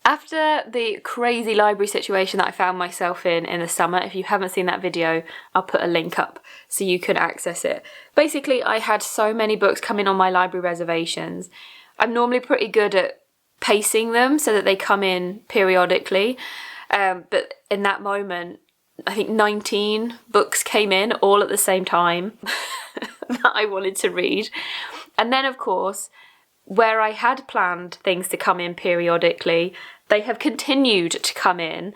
After the crazy library situation that I found myself in the summer, if you haven't seen that video, I'll put a link up so you can access it. Basically, I had so many books come in on my library reservations. I'm normally pretty good at pacing them so that they come in periodically, but in that moment, I think 19 books came in all at the same time that I wanted to read. And then, of course, where I had planned things to come in periodically, they have continued to come in.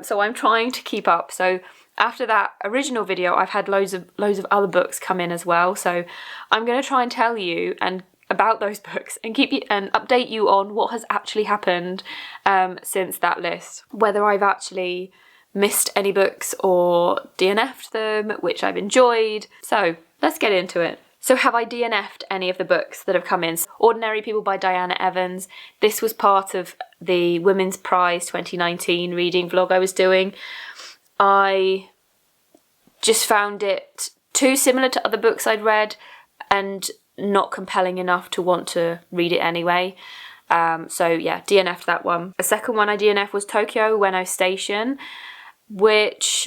So I'm trying to keep up. So after that original video, I've had loads of other books come in as well. So I'm going to try and tell you about those books and update you on what has actually happened since that list. Whether I've actually missed any books or DNF'd them, which I've enjoyed. So let's get into it. So have I DNF'd any of the books that have come in? Ordinary People by Diana Evans. This was part of the Women's Prize 2019 reading vlog I was doing. I just found it too similar to other books I'd read and not compelling enough to want to read it anyway. So yeah, DNF'd that one. The second one I DNF'd was Tokyo Ueno Station, which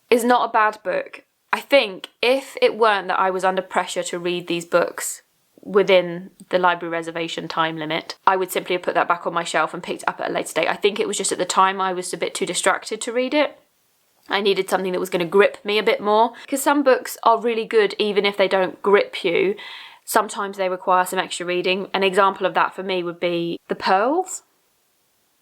is not a bad book. I think if it weren't that I was under pressure to read these books within the library reservation time limit, I would simply have put that back on my shelf and picked it up at a later date. I think it was just at the time I was a bit too distracted to read it. I needed something that was going to grip me a bit more, because some books are really good even if they don't grip you. Sometimes they require some extra reading. An example of that for me would be The Pearls.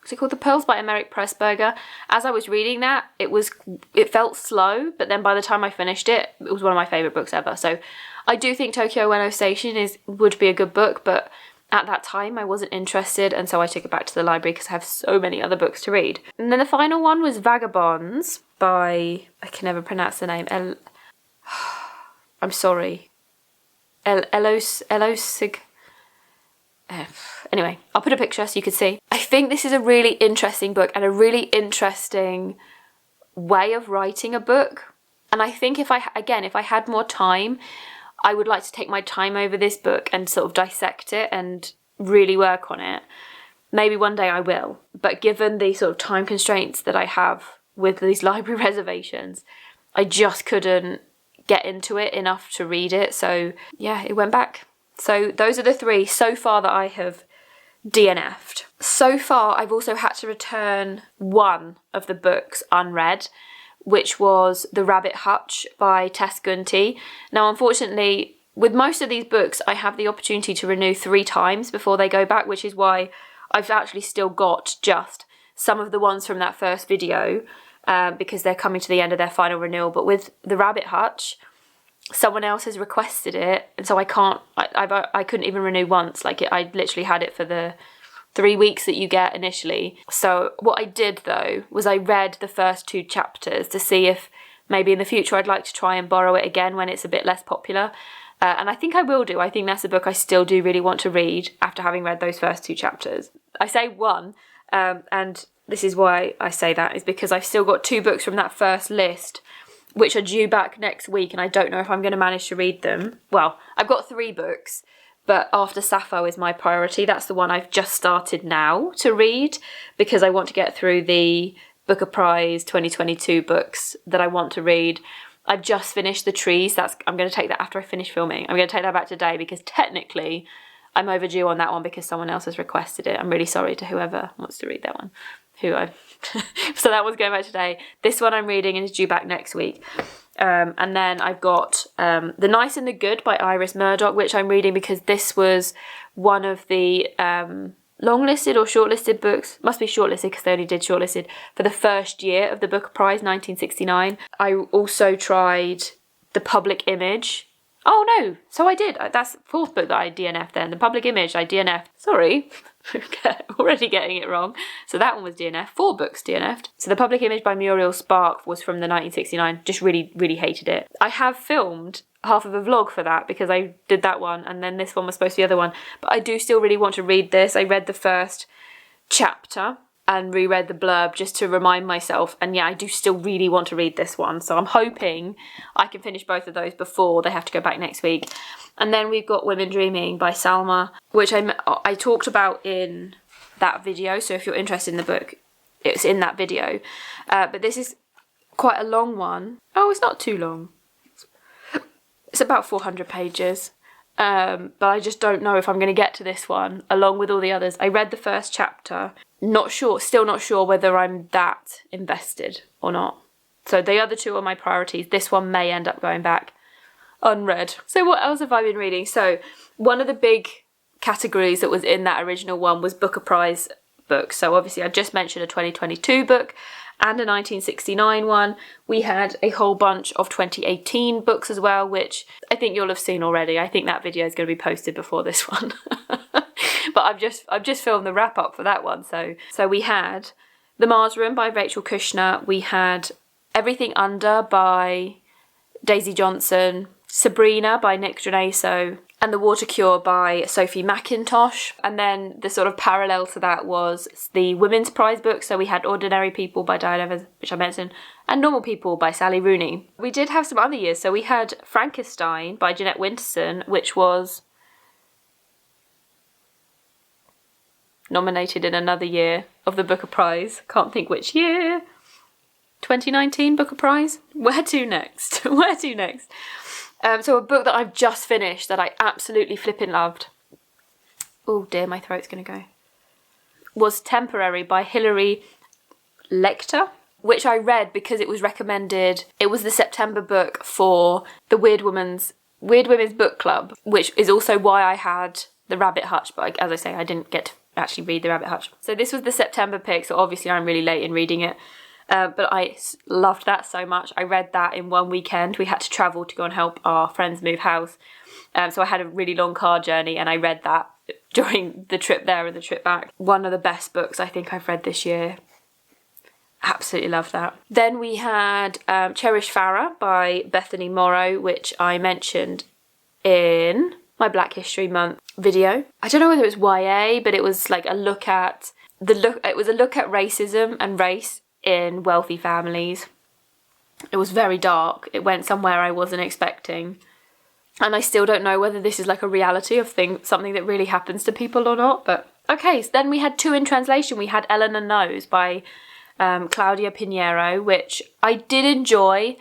What's it called? The Pearls by Emeric Pressburger. As I was reading that, it felt slow, but then by the time I finished it, it was one of my favourite books ever. So I do think Tokyo Ueno Station would be a good book, but at that time I wasn't interested, and so I took it back to the library because I have so many other books to read. And then the final one was Vagabonds by, I can never pronounce the name, I'm sorry, Elosig. Anyway, I'll put a picture so you can see. I think this is a really interesting book and a really interesting way of writing a book. And I think if I had more time, I would like to take my time over this book and sort of dissect it and really work on it. Maybe one day I will. But given the sort of time constraints that I have with these library reservations, I just couldn't get into it enough to read it. So yeah, it went back. So those are the three so far that I have DNF'd. So far, I've also had to return one of the books unread, which was The Rabbit Hutch by Tess Gunty. Now, unfortunately, with most of these books, I have the opportunity to renew 3 times before they go back, which is why I've actually still got just some of the ones from that first video because they're coming to the end of their final renewal. But with The Rabbit Hutch, someone else has requested it, and so I couldn't even renew once. I literally had it for the 3 weeks that you get initially. So what I did though was I read the first 2 chapters to see if maybe in the future I'd like to try and borrow it again when it's a bit less popular. And I think I will do. I think that's a book I still do really want to read after having read those first 2 chapters. I say one, and this is why I say that, is because I've still got 2 books from that first list which are due back next week, and I don't know if I'm going to manage to read them. Well, I've got 3 books, but After Sappho is my priority. That's the one I've just started now to read because I want to get through the Booker Prize 2022 books that I want to read. I've just finished The Trees. I'm going to take that after I finish filming. I'm going to take that back today because technically I'm overdue on that one because someone else has requested it. I'm really sorry to whoever wants to read that one. So that one's going back today. This one I'm reading and is due back next week. And then I've got The Nice and the Good by Iris Murdoch, which I'm reading because this was one of the long-listed or shortlisted books. Must be shortlisted because they only did shortlisted for the first year of the Booker Prize, 1969. I also tried The Public Image. Oh no, so I did. That's the 4th book that I DNF'd then. The Public Image, I DNF'd. Sorry, already getting it wrong. So that one was DNF. 4 books DNF'd. So The Public Image by Muriel Spark was from the 1969. Just really, really hated it. I have filmed half of a vlog for that because I did that one and then this one was supposed to be the other one. But I do still really want to read this. I read the first chapter and reread the blurb just to remind myself. And yeah, I do still really want to read this one. So I'm hoping I can finish both of those before they have to go back next week. And then we've got Women Dreaming by Salma, which I talked about in that video. So if you're interested in the book, it's in that video. But this is quite a long one. Oh, it's not too long. It's about 400 pages. But I just don't know if I'm going to get to this one along with all the others. I read the first chapter. Still not sure whether I'm that invested or not. So the other two are my priorities. This one may end up going back unread. So what else have I been reading? So one of the big categories that was in that original one was Booker Prize books. So obviously I just mentioned a 2022 book and a 1969 one. We had a whole bunch of 2018 books as well, which I think you'll have seen already. I think that video is going to be posted before this one. But I've just filmed the wrap up for that one. So we had The Mars Room by Rachel Kushner. We had Everything Under by Daisy Johnson. Sabrina by Nick Drenaso. And The Water Cure by Sophie McIntosh. And then the sort of parallel to that was the Women's Prize book. So we had Ordinary People by DNFed, which I mentioned, and Normal People by Sally Rooney. We did have some other years. So we had Frankenstein by Jeanette Winterson, which was nominated in another year of the Booker Prize. Can't think which year. 2019 Booker Prize? Where to next? Where to next? So a book that I've just finished that I absolutely flipping loved. Oh dear, my throat's going to go. Was Temporary by Hilary Lecter, which I read because it was recommended. It was the September book for the Weird Women's Book Club, which is also why I had The Rabbit Hutch, but as I say, I didn't get to actually read The Rabbit Hutch. So this was the September pick, so obviously I'm really late in reading it. But I loved that so much. I read that in one weekend. We had to travel to go and help our friends move house. So I had a really long car journey and I read that during the trip there and the trip back. One of the best books I think I've read this year. Absolutely loved that. Then we had Cherish Farah by Bethany Morrow, which I mentioned in my Black History Month video. I don't know whether it was YA, but it was like a look at racism and race in wealthy families. It was very dark. It went somewhere I wasn't expecting. And I still don't know whether this is like a reality of something that really happens to people or not. But okay, so then we had two in translation. We had Eleanor Knows by Claudia Pinheiro, which I did enjoy.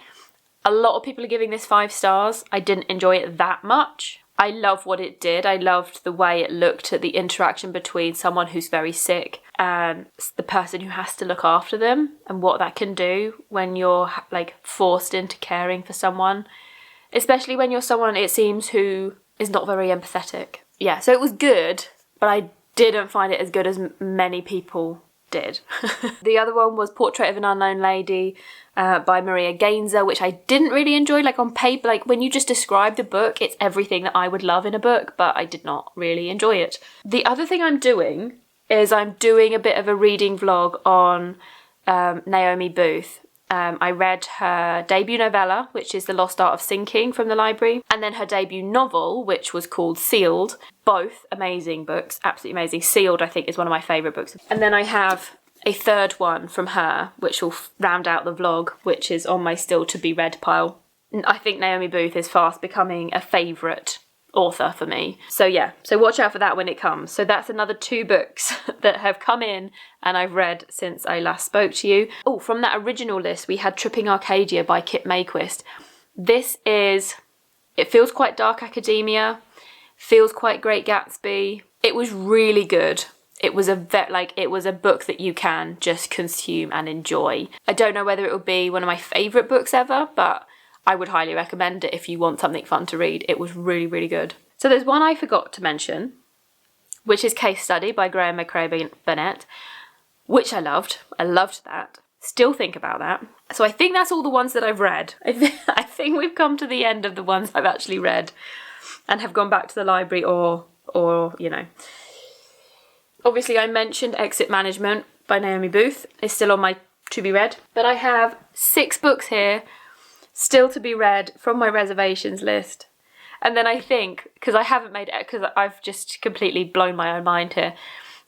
A lot of people are giving this 5 stars. I didn't enjoy it that much. I love what it did. I loved the way it looked at the interaction between someone who's very sick and the person who has to look after them, and what that can do when you're like forced into caring for someone, especially when you're someone, it seems, who is not very empathetic. Yeah, so it was good, but I didn't find it as good as many people did. The other one was Portrait of an Unknown Lady by Maria Gainza, which I didn't really enjoy. Like on paper, like when you just describe the book, it's everything that I would love in a book, but I did not really enjoy it. The other thing I'm doing is I'm doing a bit of a reading vlog on Naomi Booth. I read her debut novella, which is The Lost Art of Sinking, from the library, and then her debut novel, which was called Sealed. Both amazing books, absolutely amazing. Sealed, I think, is one of my favourite books. And then I have a third one from her, which will round out the vlog, which is on my still to be read pile. I think Naomi Booth is fast becoming a favourite author for me. So yeah, so watch out for that when it comes. So that's another 2 books that have come in and I've read since I last spoke to you. Oh, from that original list, we had Tripping Arcadia by Kit Mayquist. It feels quite dark academia, feels quite Great Gatsby. It was really good. It was a book that you can just consume and enjoy. I don't know whether it would be one of my favourite books ever, but I would highly recommend it if you want something fun to read. It was really, really good. So there's one I forgot to mention, which is Case Study by Graham McRae Burnett, which I loved. I loved that. Still think about that. So I think that's all the ones that I've read. I think we've come to the end of the ones I've actually read and have gone back to the library or you know. Obviously, I mentioned Exit Management by Naomi Booth. It's still on my to be read. But I have 6 books here still to be read from my reservations list. And then I think, because I've just completely blown my own mind here,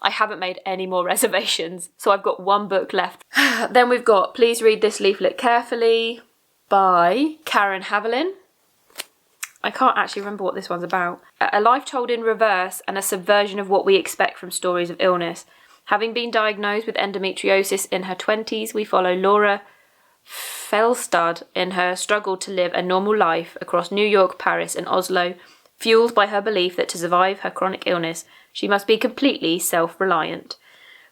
I haven't made any more reservations, so I've got one book left. Then we've got Please Read This Leaflet Carefully by Karen Haviland. I can't actually remember what this one's about. A life told in reverse and a subversion of what we expect from stories of illness. Having been diagnosed with endometriosis in her 20s, we follow Laura Felstad in her struggle to live a normal life across New York, Paris and Oslo, fueled by her belief that to survive her chronic illness, she must be completely self-reliant.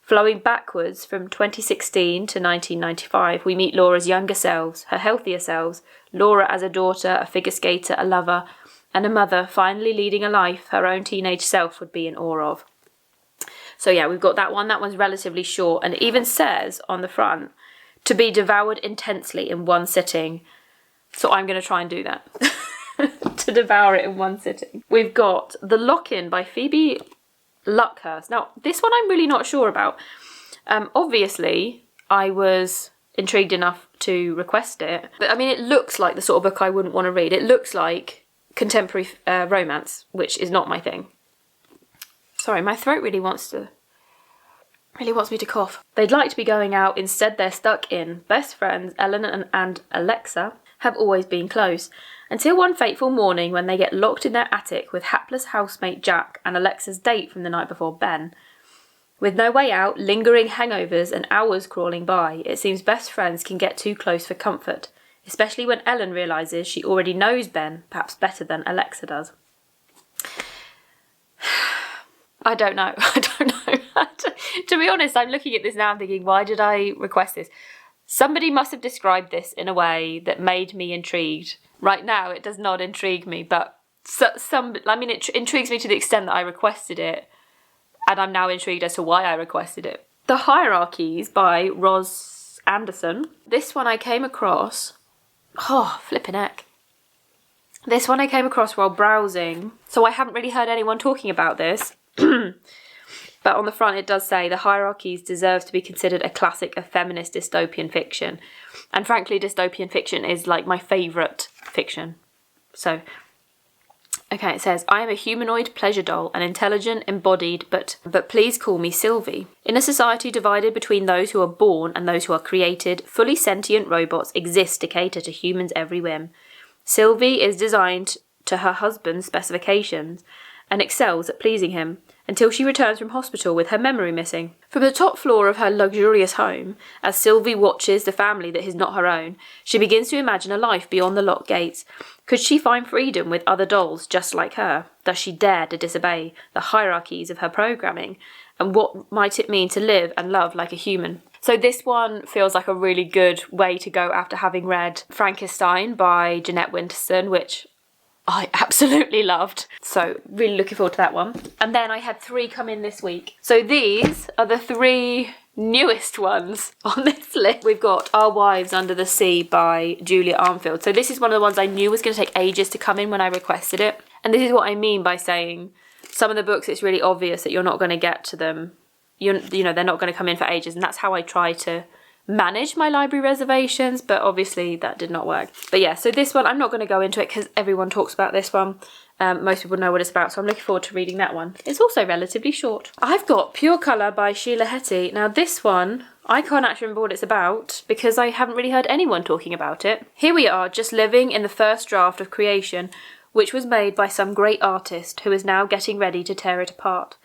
Flowing backwards from 2016 to 1995, we meet Laura's younger selves, her healthier selves, Laura as a daughter, a figure skater, a lover, and a mother, finally leading a life her own teenage self would be in awe of. So yeah, we've got that one. That one's relatively short, and it even says on the front, to be devoured intensely in one sitting. So I'm going to try and do that. To devour it in one sitting. We've got The Lock-In by Phoebe Luckhurst. Now, this one I'm really not sure about. Obviously, I was intrigued enough to request it. But I mean, it looks like the sort of book I wouldn't want to read. It looks like contemporary romance, which is not my thing. Sorry, my throat really wants me to cough. They'd like to be going out, instead they're stuck in. Best friends Ellen and Alexa have always been close, until one fateful morning when they get locked in their attic with hapless housemate Jack and Alexa's date from the night before, Ben. With no way out, lingering hangovers and hours crawling by, it seems best friends can get too close for comfort, especially when Ellen realises she already knows Ben, perhaps better than Alexa does. I don't know. To be honest, I'm looking at this now and thinking, why did I request this? Somebody must have described this in a way that made me intrigued. Right now, it does not intrigue me, but it intrigues me to the extent that I requested it, and I'm now intrigued as to why I requested it. The Hierarchies by Ros Anderson. This one I came across... Oh, flippin' heck. This one I came across while browsing, so I haven't really heard anyone talking about this. But on the front it does say, The Hierarchies deserves to be considered a classic of feminist dystopian fiction. And frankly, dystopian fiction is like my favourite fiction. So, okay, it says, I am a humanoid pleasure doll, an intelligent, embodied, but please call me Sylvie. In a society divided between those who are born and those who are created, fully sentient robots exist to cater to humans' every whim. Sylvie is designed to her husband's specifications and excels at pleasing him, until she returns from hospital with her memory missing. From the top floor of her luxurious home, as Sylvie watches the family that is not her own, she begins to imagine a life beyond the locked gates. Could she find freedom with other dolls just like her? Does she dare to disobey the hierarchies of her programming? And what might it mean to live and love like a human? So this one feels like a really good way to go after having read Frankenstein by Jeanette Winterson, which I absolutely loved. So really looking forward to that one. And then I had 3 come in this week. So these are the 3 newest ones on this list. We've got Our Wives Under the Sea by Julia Armfield. So this is one of the ones I knew was going to take ages to come in when I requested it. And this is what I mean by saying some of the books, it's really obvious that you're not going to get to them. You know, they're not going to come in for ages. And that's how I try to manage my library reservations, but obviously that did not work. But yeah, so this one, I'm not going to go into it because everyone talks about this one. Most people know what it's about, so I'm looking forward to reading that one. It's also relatively short. I've got Pure Colour by Sheila Heti. Now this one, I can't actually remember what it's about because I haven't really heard anyone talking about it. Here we are, just living in the first draft of creation, which was made by some great artist who is now getting ready to tear it apart.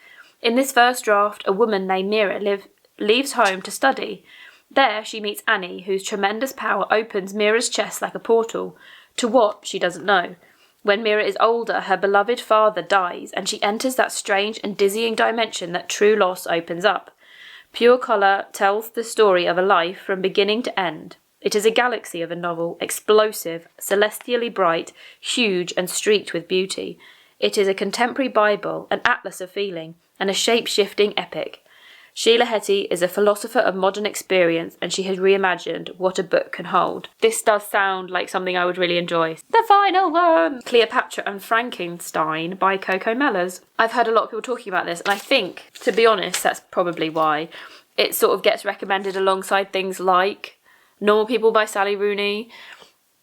In this first draft, a woman named Mira leaves home to study. There, she meets Annie, whose tremendous power opens Mira's chest like a portal to what she doesn't know. When Mira is older, her beloved father dies, and she enters that strange and dizzying dimension that true loss opens up. Pure Colour tells the story of a life from beginning to end. It is a galaxy of a novel, explosive, celestially bright, huge and streaked with beauty. It is a contemporary Bible, an atlas of feeling, and a shape-shifting epic. Sheila Heti is a philosopher of modern experience, and she has reimagined what a book can hold. This does sound like something I would really enjoy. The final one! Cleopatra and Frankenstein by Coco Mellors. I've heard a lot of people talking about this, and I think, to be honest, that's probably why. It sort of gets recommended alongside things like Normal People by Sally Rooney,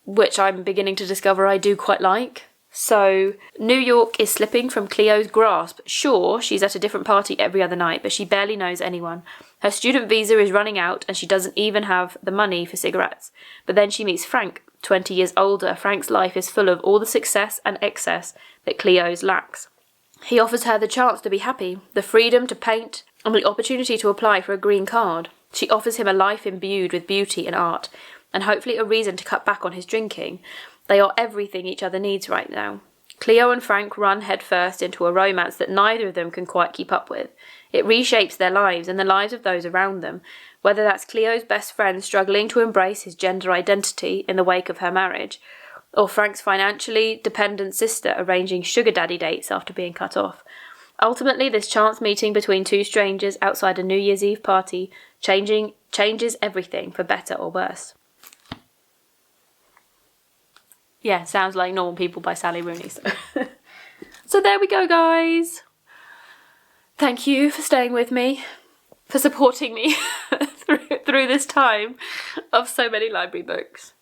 which I'm beginning to discover I do quite like. So New York is slipping from Cleo's grasp. Sure, she's at a different party every other night, but she barely knows anyone. Her student visa is running out and she doesn't even have the money for cigarettes. But then she meets Frank, 20 years older. Frank's life is full of all the success and excess that Cleo's lacks. He offers her the chance to be happy, the freedom to paint, and the opportunity to apply for a green card. She offers him a life imbued with beauty and art, and hopefully a reason to cut back on his drinking. They are everything each other needs right now. Cleo and Frank run headfirst into a romance that neither of them can quite keep up with. It reshapes their lives and the lives of those around them, whether that's Cleo's best friend struggling to embrace his gender identity in the wake of her marriage, or Frank's financially dependent sister arranging sugar daddy dates after being cut off. Ultimately, this chance meeting between two strangers outside a New Year's Eve party changes everything for better or worse. Yeah, sounds like Normal People by Sally Rooney. So there we go, guys. Thank you for staying with me, for supporting me through this time of so many library books.